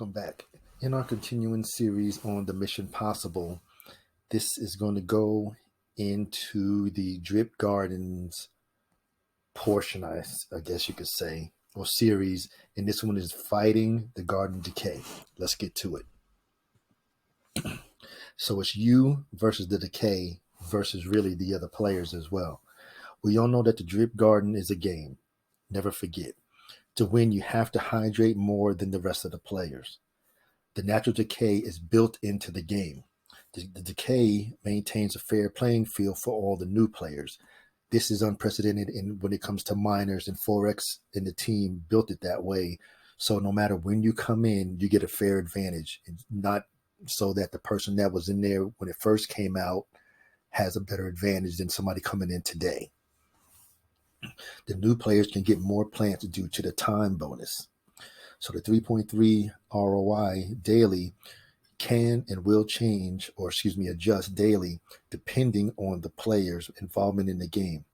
Welcome back. In our continuing series on the Mission Possible, this is going to go into the Drip Gardens portion, I guess you could say, or series. And this one is Fighting the Garden Decay. Let's get to it. So it's you versus the Decay versus really the other players as well. We all know that the Drip Garden is a game. Never forget. To win, you have to hydrate more than the rest of the players. The natural decay is built into the game. The decay maintains a fair playing field for all the new players. This is unprecedented when it comes to miners, and Forex and the team built it that way. So no matter when you come in, you get a fair advantage. It's not so that the person that was in there when it first came out has a better advantage than somebody coming in today. The new players can get more plants due to the time bonus. So the 3.3 ROI daily can and will change, or adjust daily depending on the player's involvement in the game.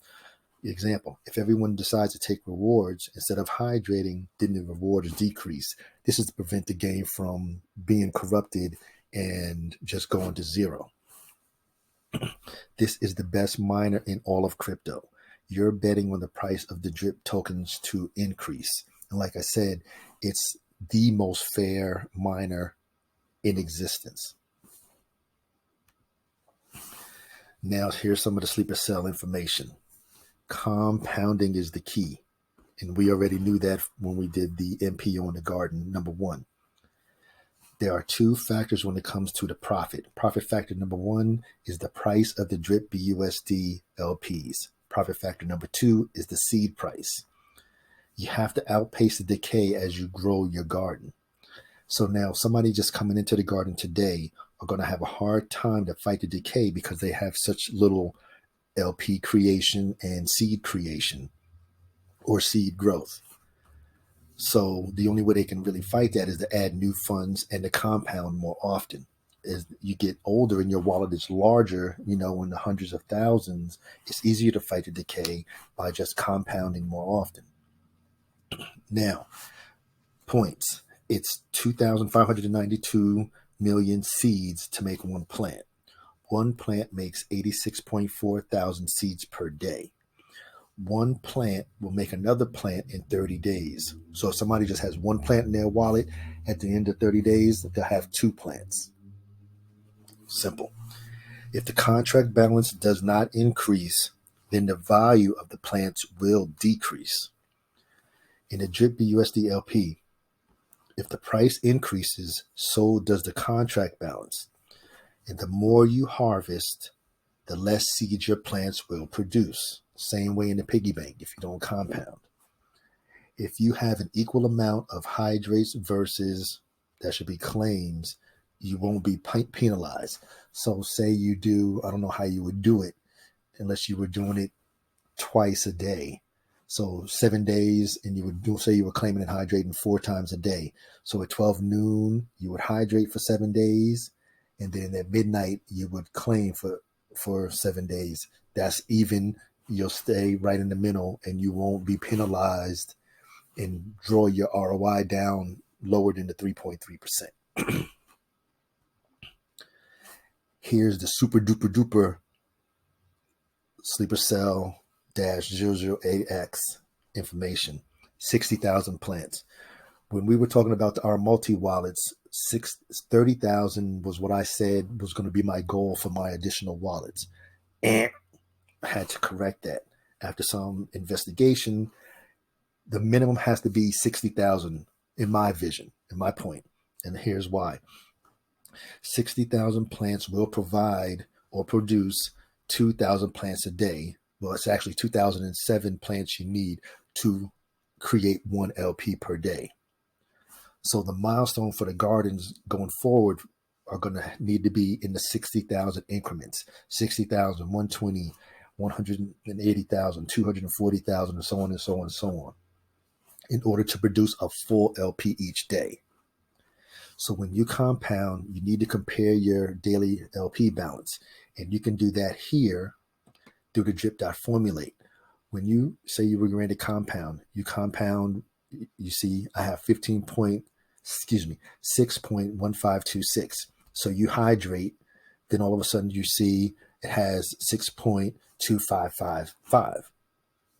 Example, if everyone decides to take rewards instead of hydrating, then the rewards decrease. This is to prevent the game from being corrupted and just going to zero. This is the best miner in all of crypto. You're betting on the price of the drip tokens to increase. And like I said, it's the most fair miner in existence. Now, here's some of the sleeper cell information. Compounding is the key. And we already knew that when we did the MP on the garden, number one. There are two factors when it comes to the profit. Profit factor number one is the price of the drip BUSD LPs. Profit factor number two is the seed price. You have to outpace the decay as you grow your garden. So now somebody just coming into the garden today are going to have a hard time to fight the decay because they have such little LP creation and seed creation or seed growth. So the only way they can really fight that is to add new funds and to compound more often. As you get older and your wallet is larger, in the hundreds of thousands, it's easier to fight the decay by just compounding more often. Now, points. It's 2,592 million seeds to make one plant. One plant makes 86.4 thousand seeds per day. One plant will make another plant in 30 days. So if somebody just has one plant in their wallet, at the end of 30 days, they'll have two plants. Simple. If the contract balance does not increase, then the value of the plants will decrease. In the drip BUSD LP, if the price increases, so does the contract balance. And the more you harvest, the less seeds your plants will produce. Same way in the piggy bank if you don't compound. If you have an equal amount of hydrates versus, that should be claims, you won't be penalized. So say you do, I don't know how you would do it unless you were doing it twice a day. So 7 days, and you would say you were claiming and hydrating 4 times a day. So at 12 noon, you would hydrate for 7 days. And then at midnight, you would claim for 7 days. That's even. You'll stay right in the middle and you won't be penalized and draw your ROI down lower than the 3.3%. Here's the super duper duper sleeper cell -008X information. 60,000 plants. When we were talking about our multi-wallets, 30,000 was what I said was going to be my goal for my additional wallets. And I had to correct that. After some investigation, the minimum has to be 60,000 in my vision, in my point. And here's why. 60,000 plants will provide or produce 2,000 plants a day. Well, it's actually 2,007 plants you need to create one LP per day. So the milestone for the gardens going forward are going to need to be in the 60,000 increments. 60,000, 120, 180,000, 240,000, and so on and so on and so on, in order to produce a full LP each day. So when you compound, you need to compare your daily LP balance. And you can do that here through the drip.formulate. When you say you were going to compound, you see I have 15.6 6.1526. So you hydrate, then all of a sudden you see it has 6.2555.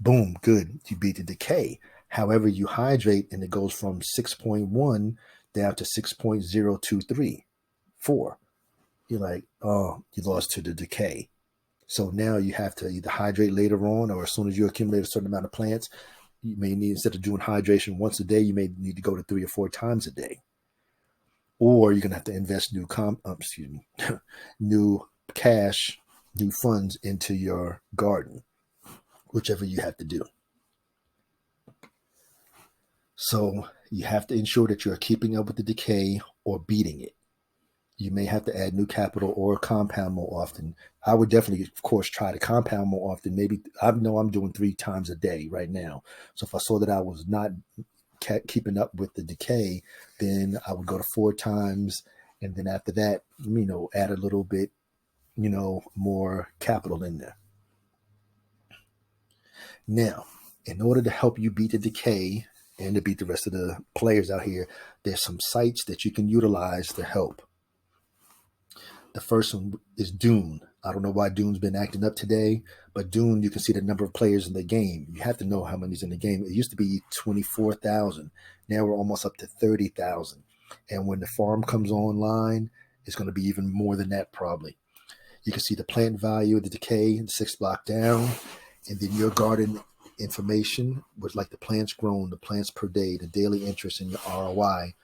Boom, good. You beat the decay. However, you hydrate and it goes from 6.1 down to 6.0234. You're like, oh, you lost to the decay. So now you have to either hydrate later on, or as soon as you accumulate a certain amount of plants, you may need, instead of doing hydration once a day, you may need to go to 3 or 4 times a day. Or you're going to have to invest new cash, new funds into your garden, whichever you have to do. So you have to ensure that you're keeping up with the decay or beating it. You may have to add new capital or compound more often. I would definitely, of course, try to compound more often. Maybe I know I'm doing 3 times a day right now. So if I saw that I was not keeping up with the decay, then I would go to 4 times. And then after that, add a little bit, more capital in there. Now, in order to help you beat the decay and to beat the rest of the players out here, there's some sites that you can utilize to help. The first one is Dune. I don't know why Dune's been acting up today, but Dune, you can see the number of players in the game. You have to know how many's in the game. It used to be 24,000. Now we're almost up to 30,000. And when the farm comes online, it's going to be even more than that probably. You can see the plant value of the decay, the 6th block down, and then your garden information with like the plants grown, the plants per day, the daily interest, and your ROI.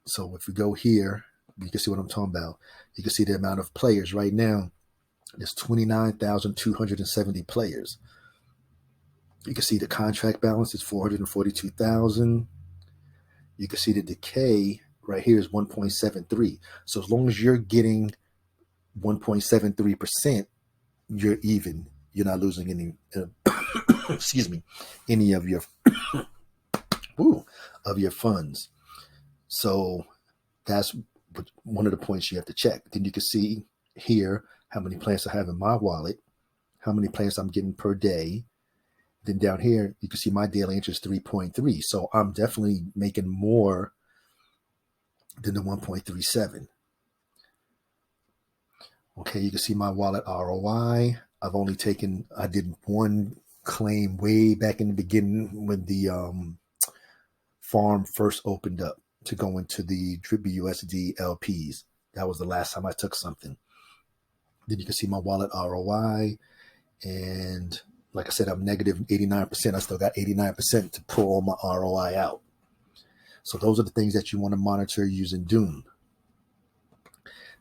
So if we go here, you can see what I'm talking about. You can see the amount of players right now. There's 29,270 players. You can see the contract balance is 442,000. You can see the decay right here is 1.73. So as long as you're getting 1.73%, you're even. You're not losing any. Any of your of your funds. So that's one of the points you have to check. Then you can see here how many plants I have in my wallet, how many plants I'm getting per day. Then down here, you can see my daily interest 3.3. So I'm definitely making more than the 1.37. Okay, you can see my wallet ROI. I did one claim way back in the beginning when the farm first opened up to go into the BUSD LPs. That was the last time I took something. Then you can see my wallet ROI. And like I said, I'm negative 89%. I still got 89% to pull all my ROI out. So those are the things that you want to monitor using Dune.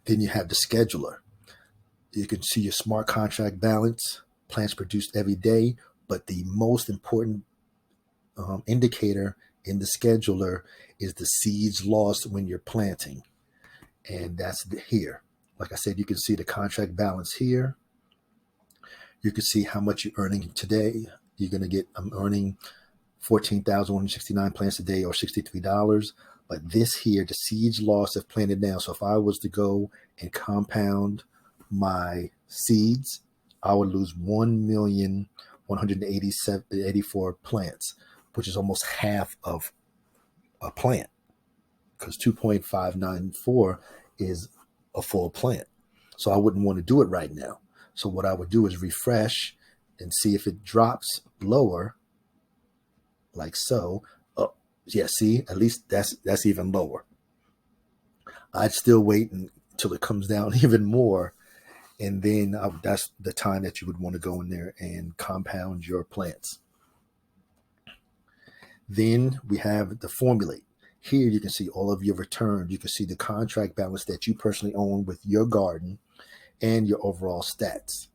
Then you have the scheduler. You can see your smart contract balance, plants produced every day. But the most important indicator in the scheduler is the seeds lost when you're planting. And that's here. Like I said, you can see the contract balance here. You can see how much you're earning today. I'm earning 14,169 plants a day, or $63. But this here, the seeds lost have planted now. So if I was to go and compound my seeds, I would lose 1,184 plants, which is almost half of a plant, because 2.594 is a full plant. So I wouldn't want to do it right now. So what I would do is refresh and see if it drops lower, like so. Oh, yeah, see, at least that's even lower. I'd still wait until it comes down even more, and then that's the time that you would want to go in there and compound your plants. Then we have the formulate. Here you can see all of your returns. You can see the contract balance that you personally own with your garden and your overall stats.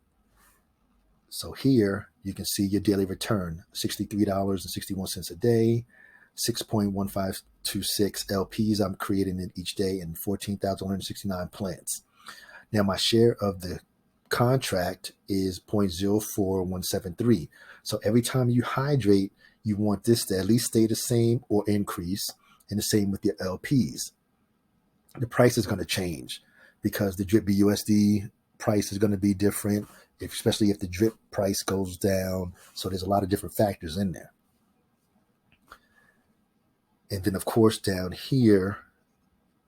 So here you can see your daily return, $63.61 a day, 6.1526 LPs I'm creating in each day, and 14,169 plants. Now my share of the contract is 0.04173. So every time you hydrate, you want this to at least stay the same or increase, and the same with your LPs. The price is going to change because the drip BUSD price is going to be different, especially if the drip price goes down. So there's a lot of different factors in there. And then, of course, down here,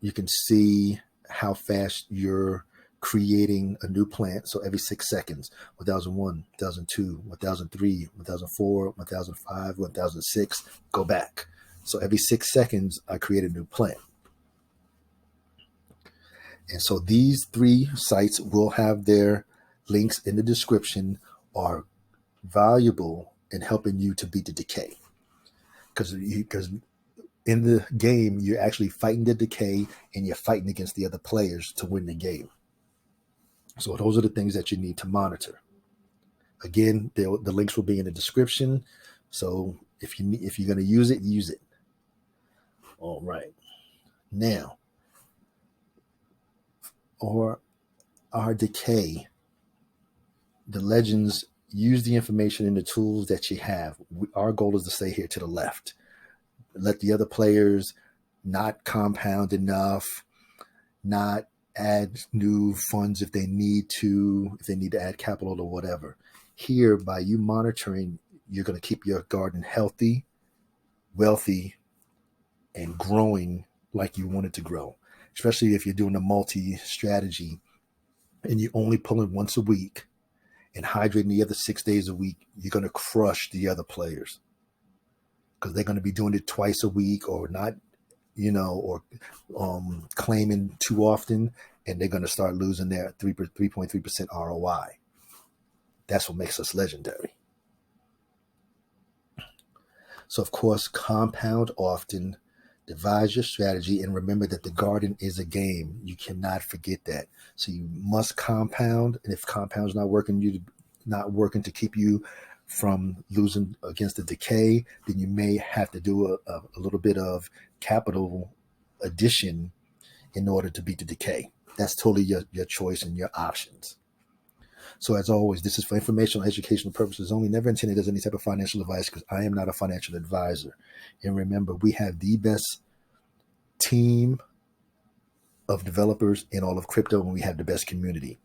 you can see how fast you're creating a new plant. So every 6 seconds, 1001, 1002, 1003, 1004, 1005, 1006, go back. So every 6 seconds, I create a new plant. And so these 3 sites will have their links in the description, are valuable in helping you to beat the decay. Because in the game, you're actually fighting the decay and you're fighting against the other players to win the game. So those are the things that you need to monitor. Again, the links will be in the description. So if you're going to use it, use it. All right. Now, or our decay, the legends use the information and the tools that you have. Our goal is to stay here to the left. Let the other players not compound enough, not add new funds if they need to add capital or whatever. Here, by you monitoring, you're going to keep your garden healthy, wealthy, and growing like you want it to grow. Especially if you're doing a multi-strategy and you're only pulling once a week and hydrating the other 6 days a week, you're going to crush the other players because they're going to be doing it twice a week or not, or claiming too often, and they're going to start losing their 3.3% ROI. That's what makes us legendary. So, of course, compound often, devise your strategy, and remember that the garden is a game. You cannot forget that. So you must compound, and if compound's not working to keep you from losing against the decay, then you may have to do a little bit of capital addition in order to beat the decay. That's totally your choice and your options. So as always, this is for informational, educational purposes only, never intended as any type of financial advice because I am not a financial advisor. And remember, we have the best team of developers in all of crypto, and we have the best community.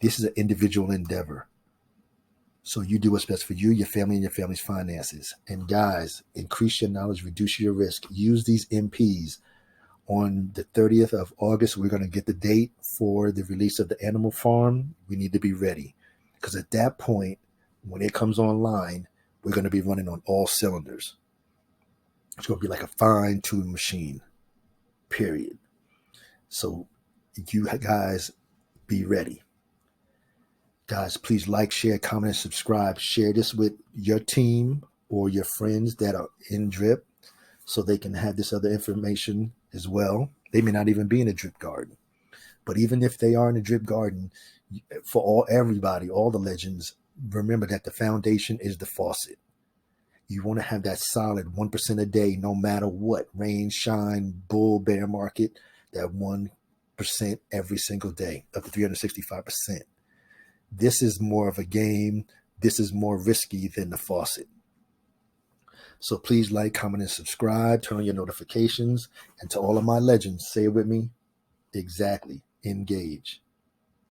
This is an individual endeavor. So you do what's best for you, your family, and your family's finances. And guys, increase your knowledge, reduce your risk. Use these MPs. On the 30th of August, we're going to get the date for the release of the Animal Farm. We need to be ready because at that point, when it comes online, we're going to be running on all cylinders. It's going to be like a fine-tuned machine, period. So you guys be ready. Guys, please like, share, comment, and subscribe. Share this with your team or your friends that are in Drip so they can have this other information as well. They may not even be in a drip garden. But even if they are in a drip garden, for everybody, all the legends, remember that the foundation is the faucet. You want to have that solid 1% a day, no matter what, rain, shine, bull, bear market, that 1% every single day, up to 365%. This is more of a game. This is more risky than the faucet. So please like, comment, and subscribe. Turn on your notifications. And to all of my legends, say it with me. Exactly. Engage.